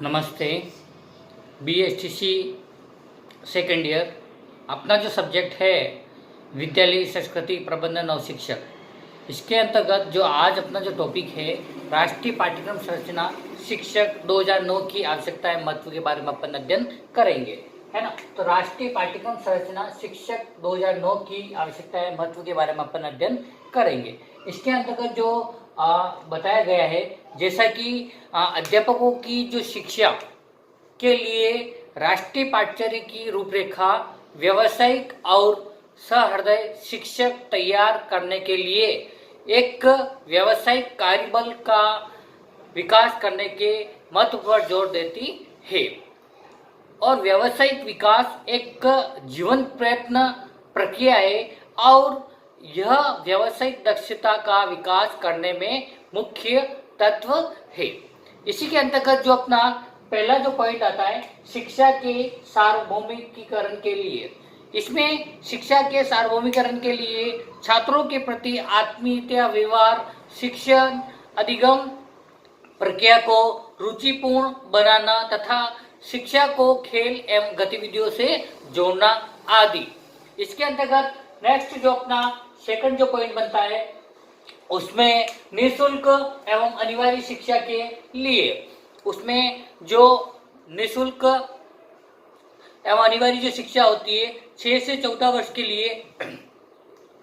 नमस्ते। BSTC second year, अपना जो सब्जेक्ट है विद्यालय संस्कृति प्रबंधन और शिक्षक, इसके अंतर्गत जो आज अपना जो टॉपिक है राष्ट्रीय पाठ्यक्रम संरचना शिक्षक 2009 की आवश्यकता महत्व के बारे में अपन अध्ययन करेंगे, है ना। तो राष्ट्रीय पाठ्यक्रम संरचना शिक्षक 2009 की आवश्यकता महत्व के बारे में अपन अध्ययन करेंगे। इसके अंतर्गत जो बताया गया है, जैसा कि अध्यापकों की जो शिक्षा के लिए राष्ट्रीय पाठ्यचर्या की रूपरेखा व्यावसायिक और सहृदय शिक्षक तैयार करने के लिए एक व्यावसायिक कार्यबल का विकास करने के महत्व पर जोर देती है। और व्यावसायिक विकास एक जीवन प्रयत्न प्रक्रिया है और यह व्यावसायिक दक्षता का विकास करने में मुख्य तत्व है। इसी के अंतर्गत जो अपना पहला जो पॉइंट आता है शिक्षा के सार्वभौमिकीकरण के लिए, इसमें शिक्षा के सार्वभौमिकीकरण के लिए छात्रों के प्रति आत्मीयता, व्यवहार, शिक्षण अधिगम प्रक्रिया को रुचिपूर्ण बनाना तथा शिक्षा को खेल एवं गतिविधियों से जोड़ना आदि। इसके अंतर्गत नेक्स्ट जो अपना सेकंड जो पॉइंट बनता है उसमें निःशुल्क एवं अनिवार्य शिक्षा के लिए, उसमें जो निःशुल्क एवं अनिवार्य जो शिक्षा होती है 6 से 14 वर्ष के लिए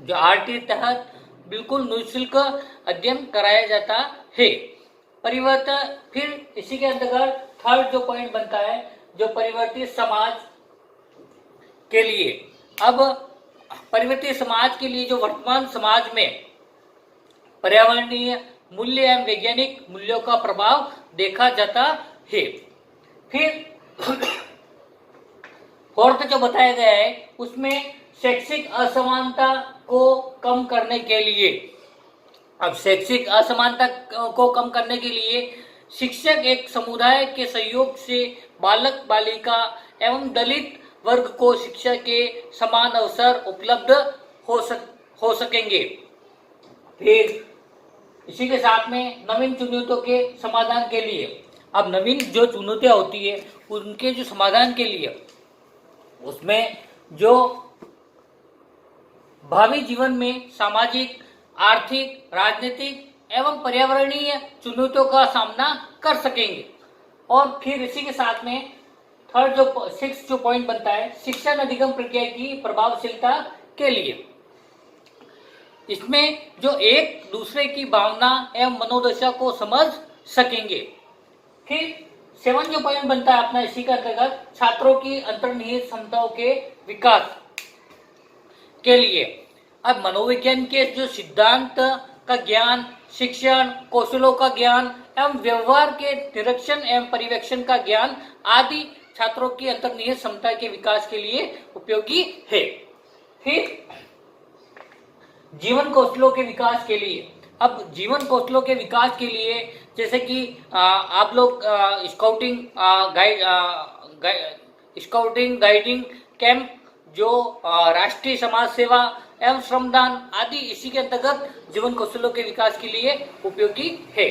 जो RT तहत बिल्कुल निःशुल्क अध्ययन कराया जाता है। परिवर्तन, फिर इसी के अंतर्गत थर्ड जो पॉइंट बनता है जो परिवर्तित समाज के लिए। अब परिवर्तित समाज के लिए जो वर्तमान समाज में पर्यावरणीय मूल्य एवं वैज्ञानिक मूल्यों का प्रभाव देखा जाता है। फिर फोर्थ जो बताया गया है उसमें शैक्षिक असमानता को कम करने के लिए, अब शैक्षिक असमानता को कम करने के लिए शिक्षक एक समुदाय के सहयोग से बालक बालिका एवं दलित वर्ग को शिक्षा के समान अवसर उपलब्ध हो सकेंगे। फिर इसी के साथ में नवीन चुनौतियों के समाधान के लिए, अब नवीन जो चुनौतियां होती है उनके जो समाधान के लिए उसमें जो भावी जीवन में सामाजिक, आर्थिक, राजनीतिक एवं पर्यावरणीय चुनौतियों का सामना कर सकेंगे। और फिर इसी के साथ में थर्ड जो 6 जो पॉइंट बनता है शिक्षण अधिगम प्रक्रिया की प्रभावशीलता के लिए, इसमें जो एक दूसरे की भावना एवं मनोदशा को समझ सकेंगे। फिर 7 जो पॉइंट बनता है अपना इसी के अंतर्गत छात्रों की अंतर्निहित क्षमताओं के विकास के लिए, अब मनोविज्ञान के जो सिद्धांत का ज्ञान, शिक्षण कौशलों का ज्ञान एवं व्यवहार के निरीक्षण एवं पर्यवेक्षण का ज्ञान आदि छात्रों की अंतर्निहित क्षमता के विकास के लिए उपयोगी है। फिर जीवन कौशलों के विकास के लिए, अब जीवन कौशलों के विकास के लिए जैसे कि आप लोग स्काउटिंग गाइडिंग कैंप, जो राष्ट्रीय समाज सेवा एवं श्रमदान आदि इसी के अंतर्गत जीवन कौशलों के विकास के लिए उपयोगी है।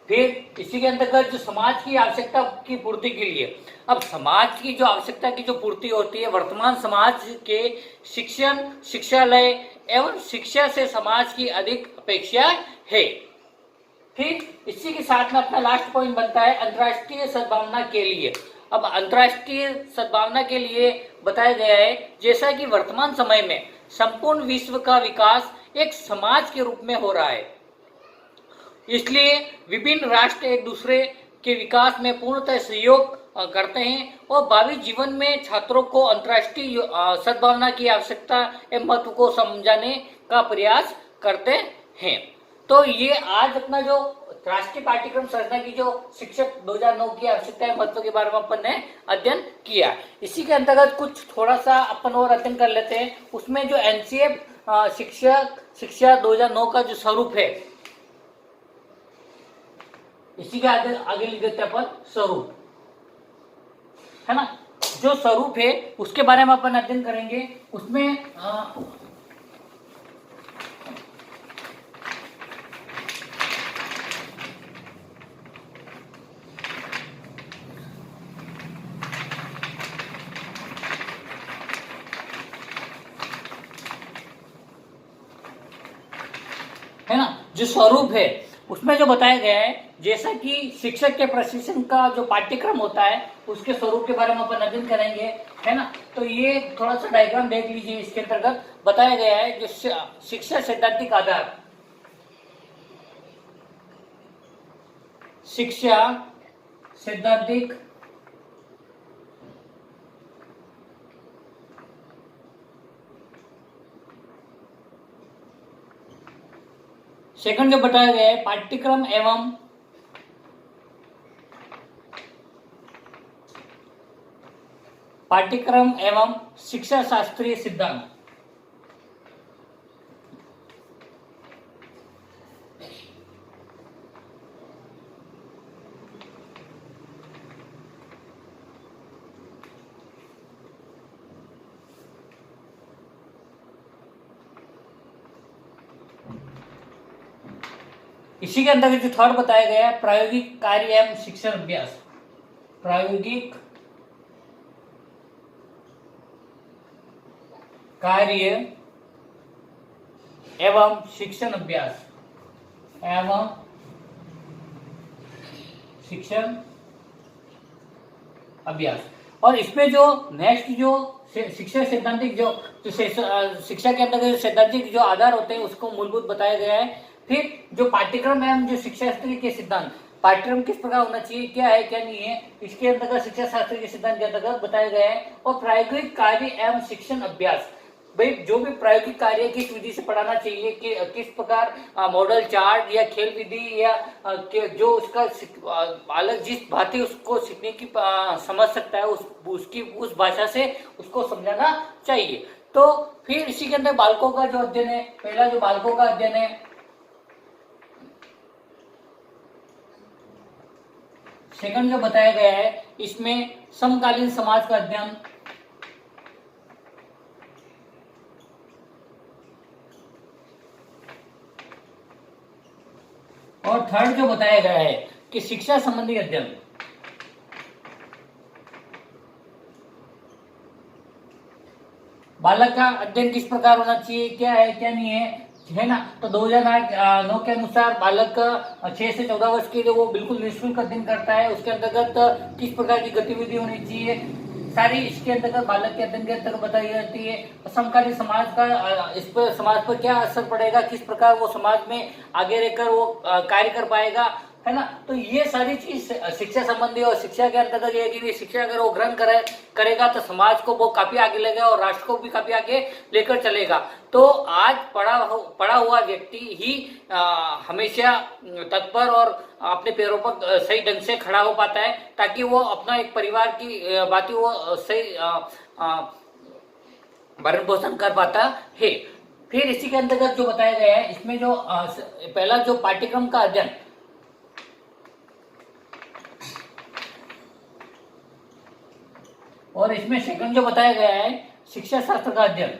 फिर इसी के अंतर्गत जो समाज की आवश्यकता की पूर्ति के लिए, अब समाज की जो आवश्यकता की जो पूर्ति होती है वर्तमान समाज के शिक्षण, शिक्षालय एवं शिक्षा से समाज की अधिक अपेक्षा है। फिर इसी के साथ में अपना लास्ट पॉइंट बनता है अंतर्राष्ट्रीय सद्भावना के लिए। अब अंतर्राष्ट्रीय सद्भावना के लिए बताया गया है जैसा कि वर्तमान समय में संपूर्ण विश्व का विकास एक समाज के रूप में हो रहा है, इसलिए विभिन्न राष्ट्र एक दूसरे के विकास में पूर्णतः सहयोग करते हैं और भावी जीवन में छात्रों को अंतर्राष्ट्रीय सद्भावना की आवश्यकता एवं महत्व को समझाने का प्रयास करते हैं। तो ये आज अपना जो राष्ट्रीय पाठ्यक्रम संरचना की जो शिक्षक 2009 की आवश्यकता एवं महत्व के बारे में अपन ने अध्ययन किया। इसी के अंतर्गत कुछ थोड़ा सा अपन और अध्ययन कर लेते हैं। उसमें जो NCF शिक्षा 2009 का जो स्वरूप है, इसी के आगे लिख देते हैं अपन स्वरूप, है ना। जो स्वरूप है उसके बारे में अपन अध्ययन करेंगे। उसमें जो स्वरूप है उसमें जो बताया गया है, जैसा कि शिक्षक के प्रशिक्षण का जो पाठ्यक्रम होता है उसके स्वरूप के बारे में अपन अध्ययन करेंगे, है ना। तो ये थोड़ा सा डायग्राम देख लीजिए। इसके अंतर्गत बताया गया है जो शिक्षा सैद्धांतिक आधार, शिक्षा सैद्धांतिक सेकंड जो बताया गया है पाठ्यक्रम एवं शिक्षा शास्त्रीय सिद्धांत। इसी के अंदर जो थर्ड बताया गया है प्रायोगिक कार्य एवं शिक्षण अभ्यास। प्रायोगिक कार्य एवं शिक्षण अभ्यास एवं शिक्षण अभ्यास। और इसमें जो नेक्स्ट जो शिक्षा सैद्धांतिक जो शिक्षा के अंदर जो सैद्धांतिक जो आधार होते हैं उसको मूलभूत बताया गया है। फिर जो पाठ्यक्रम एवं जो शिक्षा शास्त्र के सिद्धांत, पाठ्यक्रम किस प्रकार होना चाहिए, क्या है क्या नहीं है, इसके अंतर्गत शिक्षा शास्त्र के सिद्धांत के अंतर्गत बताया गया है। और प्रायोगिक कार्य एवं शिक्षण अभ्यास, भाई जो भी प्रायोगिक कार्य किस विधि से पढ़ाना चाहिए, कि किस प्रकार मॉडल चार्ट या खेल विधि या जो उसका बालक जिस भांति उसको सीखने की समझ सकता है उस भाषा से उसको समझाना चाहिए। तो फिर इसी के अंदर बालकों का जो अध्ययन है, पहला जो बालकों का अध्ययन है, सेकंड जो बताया गया है इसमें समकालीन समाज का अध्ययन, और थर्ड जो बताया गया है कि शिक्षा संबंधी अध्ययन। बालक का अध्ययन किस प्रकार होना चाहिए, क्या है क्या नहीं है ना। तो 2009 के अनुसार बालक 6 से 14 वर्ष के लिए वो बिल्कुल निःशुल्क अध्ययन करता है। उसके अंतर्गत किस प्रकार की गतिविधि होनी चाहिए, सारी इसके अंतर्गत बालक के अध्ययन के अंतर्गत बताई जाती है। समकालीन समाज का इस पर समाज पर क्या असर पड़ेगा, किस प्रकार वो समाज में आगे रहकर वो कार्य कर पाएगा, है ना। तो ये सारी चीज शिक्षा संबंधी, और शिक्षा के अंतर्गत ये कि शिक्षा अगर वो ग्रहण करेगा तो समाज को वो काफी आगे लेगा और राष्ट्र को भी काफी आगे लेकर चलेगा। तो आज पढ़ा हुआ व्यक्ति ही हमेशा तत्पर और अपने पैरों पर सही ढंग से खड़ा हो पाता है, ताकि वो अपना एक परिवार की बातें वो सही भरण पोषण कर पाता है। फिर इसी के अंतर्गत जो बताया गया है इसमें जो पहला जो पाठ्यक्रम का अध्ययन, और इसमें सेकंड जो बताया गया है शिक्षा शास्त्र का अध्ययन।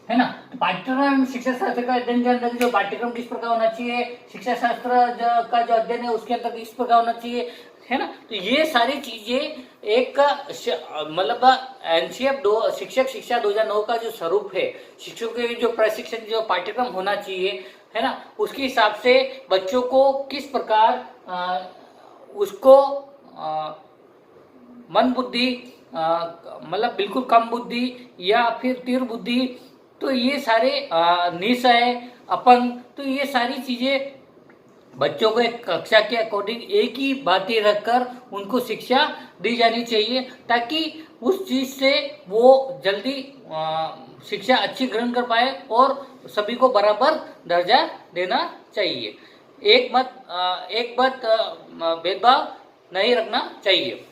है ना। तो पाठ्यक्रम शिक्षा शास्त्र का अध्ययन के अंदर जो पाठ्यक्रम किस प्रकार होना चाहिए, शिक्षा शास्त्र का जो अध्ययन है उसके अंदर किस प्रकार होना चाहिए, है ना। तो ये सारी चीजें एक मतलब एनसीएफ शिक्षक शिक्षा 2009 का जो स्वरूप है, शिक्षकों के जो प्रशिक्षण जो पाठ्यक्रम होना चाहिए, है ना, उसके हिसाब से बच्चों को किस प्रकार उसको मन बुद्धि मतलब बिल्कुल कम बुद्धि या फिर तीव्र बुद्धि, तो ये सारे निशय अपंग, तो ये सारी चीजें बच्चों को एक कक्षा के अकॉर्डिंग एक ही बातें रखकर उनको शिक्षा दी जानी चाहिए, ताकि उस चीज से वो जल्दी शिक्षा अच्छी ग्रहण कर पाए और सभी को बराबर दर्जा देना चाहिए। एक मत भेदभाव नहीं रखना चाहिए।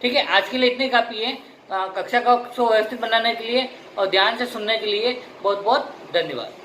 ठीक है, आज के लिए इतने काफी है। कक्षा को व्यवस्थित बनाने के लिए और ध्यान से सुनने के लिए बहुत बहुत धन्यवाद।